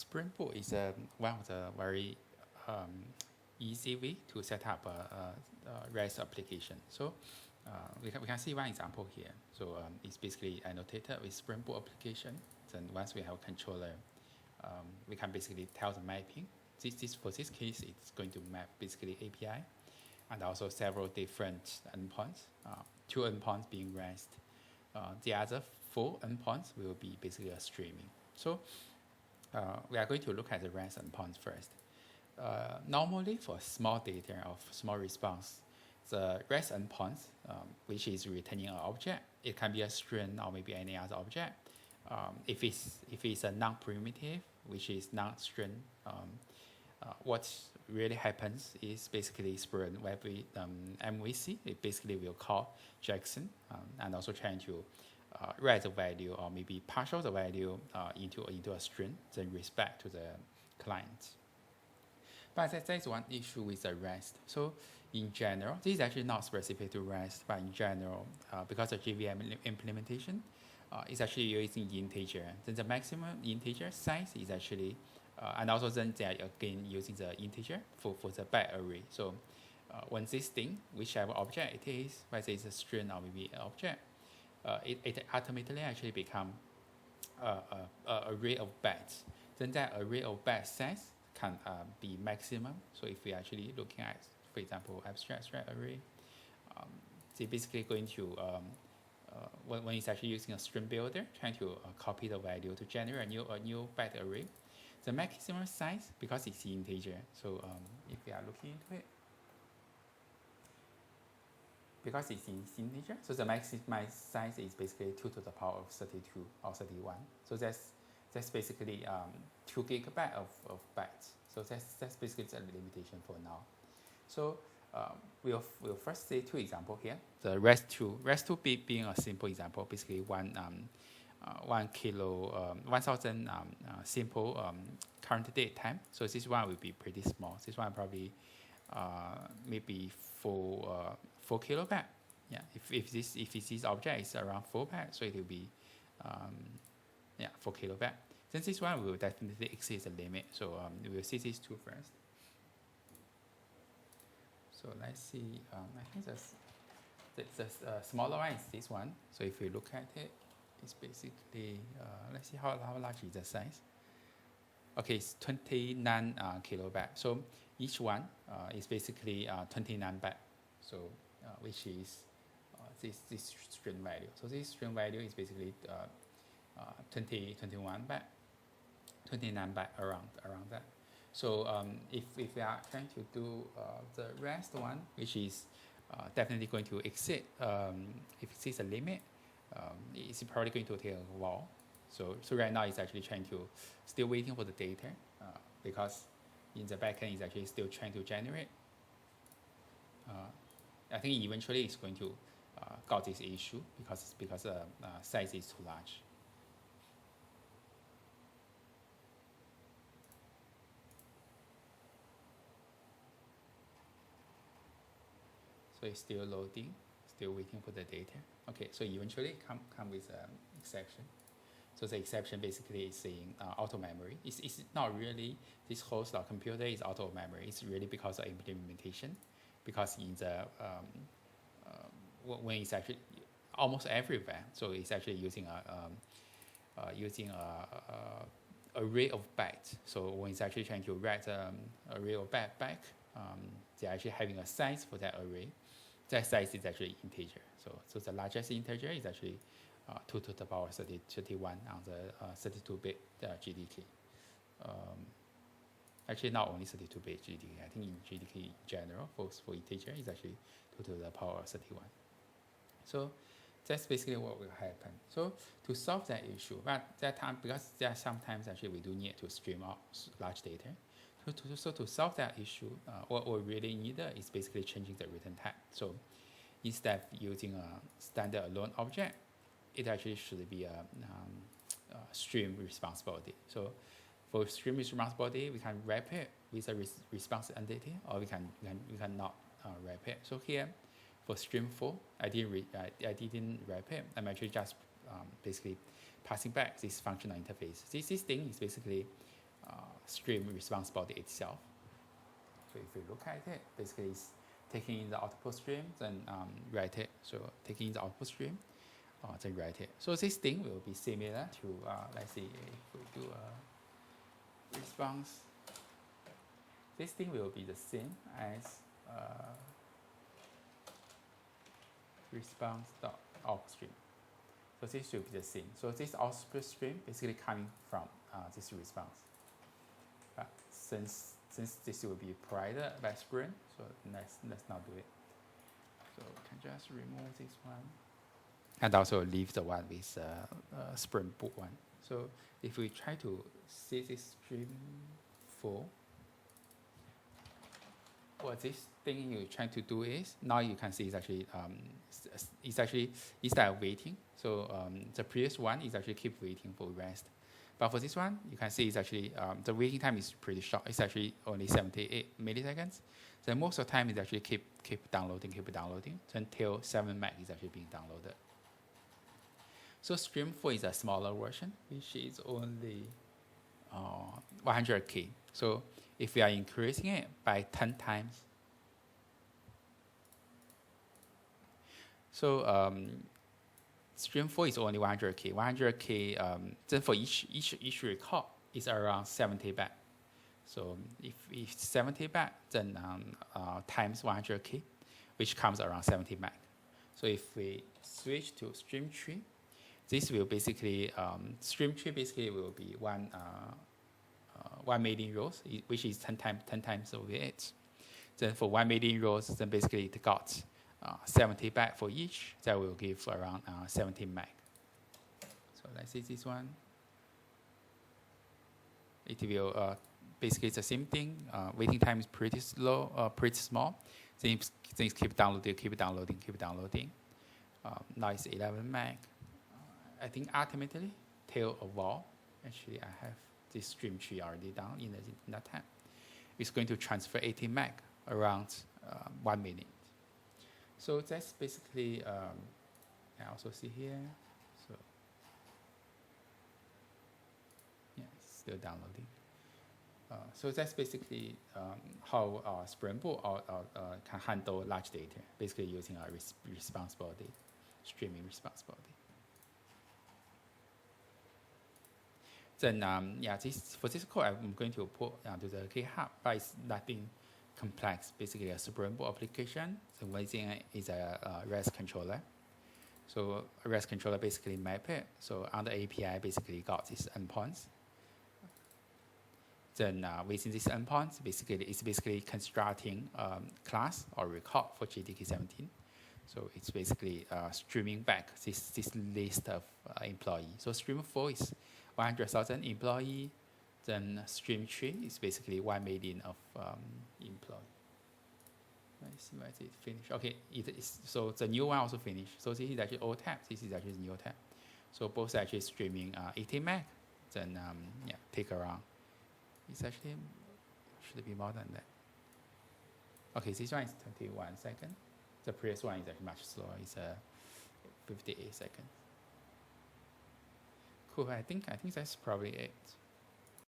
Spring Boot is one of the very easy way to set up a REST application. So we can see one example here. So it's basically annotated with Spring Boot application. Then once we have a controller, we can basically tell the mapping. For this case, it's going to map basically API and also several different endpoints, 2 endpoints being REST. The other 4 endpoints will be basically a streaming. So we are going to look at the REST endpoints first. Normally for small data of small response, the REST endpoints, which is returning an object, it can be a string or maybe any other object. If it's a non-primitive, which is non-string, what really happens is basically Spring MVC, it basically will call Jackson and also trying to write the value or maybe partial the value into a string, then respect to the client. But that's one issue with the REST. So in general, this is actually not specific to REST, but in general, because the JVM implementation is actually using integer, then the maximum integer size is actually, and also then they are again using the integer for the byte array. So when this thing, whichever object it is, whether it's a string or maybe an object, it ultimately actually become an array of bytes. Then that array of byte size can be maximum. So if we're actually looking at, for example, abstract array, they're basically going to, when it's actually using a string builder, trying to copy the value to generate a new byte array, the maximum size, because it's integer, so if we are looking into it, because it's in integer, so the maximum size is basically 2 to the power of 32 or 31. So that's basically 2 gigabytes of bytes. So that's basically the limitation for now. So we'll first see 2 examples here. The REST2 being a simple example, basically 1,000 simple current date time. So this one will be pretty small. This one probably maybe 4 kilobyte. Yeah, if this object is around 4 bytes, so it will be 4 kilobyte. Then this one will definitely exceed the limit. So we will see these 2 first. So let's see. I think the smaller one is this one. So if we look at it, it's basically let's see how large is the size. Okay, it's 29 kilobyte. So each one is basically 29 byte. So which is this string value. So this string value is basically 21 byte, 29 byte around that. So if we are trying to do the REST one, which is definitely going to exceed, if it exceeds the limit, it's probably going to take a while. So right now it's actually trying to still waiting for the data because in the backend it's actually still trying to generate. I think eventually it's going to got this issue because size is too large. So it's still loading, still waiting for the data. Okay, so eventually come with an exception. So the exception basically is saying auto memory. It's not really this host or computer is auto memory. It's really because of implementation. Because in the when it's actually almost everywhere, so it's actually using a array of bytes. So when it's actually trying to write array of byte back, they're actually having a size for that array. That size is actually integer. So the largest integer is actually 2 to the power 31 on the 32-bit GDK. Actually, not only 32-bit GDK. I think in GDK in general, for integer, is actually 2 to the power 31. So that's basically what will happen. So to solve that issue, but that time, because there are sometimes actually we do need to stream out large data. So to solve that issue, what we really need is basically changing the return type. So instead of using a standard alone object, it actually should be a stream responsibility. So for stream responsibility, we can wrap it with a response entity, or we can not wrap it. So here, for stream 4, I didn't wrap it. I'm actually just basically passing back this functional interface. This thing is basically stream response body itself. So if we look at it, basically it's taking in the output stream, then write it. So taking in the output stream, then write it. So this thing will be similar to, let's see, if we do a response, this thing will be the same as response.output stream. So this should be the same. So this output stream basically coming from this response. But since this will be provided by Spring, so let's not do it. So we can just remove this one, and also leave the one with Spring Boot one. So if we try to see this stream 4, what this thing you're trying to do is, now you can see it's actually instead of waiting. So the previous one is actually keep waiting for rest. But for this one, you can see it's actually, the waiting time is pretty short. It's actually only 78 milliseconds. Then most of the time, it's actually keep downloading until 7 meg is actually being downloaded. So Stream 4 is a smaller version, which is only 100K. So if we are increasing it by 10 times, so Stream 4 is only 100K. 100K, then for each record is around 70 baht. So if 70 baht, then times 100K, which comes around 70 meg. So if we switch to Stream 3, this will basically, Stream 3 basically will be 1 million rows, which is 10 times over it. Then for 1 million rows, then basically it got 70 baht for each. That will give around 70 meg. So let's see this one. It will basically it's the same thing. Waiting time is pretty slow, pretty small. Things keep downloading. Now it's 11 meg. I think ultimately, tail of all, actually I have this Stream 3 already done in that time. It's going to transfer 80 meg around 1 minute. So that's basically, I also see here. So yeah, it's still downloading. So that's basically how Spring Boot can handle large data, basically using a response body, streaming response body. Then yeah, for this code I'm going to put to the GitHub, but it's nothing complex. Basically a Spring Boot application. So one thing is a REST controller. So a REST controller basically map it. So on the API basically got these endpoints. Then within this endpoint, it's basically constructing class or record for JDK17. So it's basically streaming back this list of employees. So Stream 4 is 100,000 employee. Then Stream 3 is basically 1 million of employee. Let's see why it finished. Okay, so the new one also finished. So this is actually old tab. This is actually the new tab. So both actually streaming 80 meg. Then yeah, take around. It's actually should be more than that. Okay, this one is 21 seconds. The previous one is actually much slower. It's 58 seconds. Cool. I think that's probably it.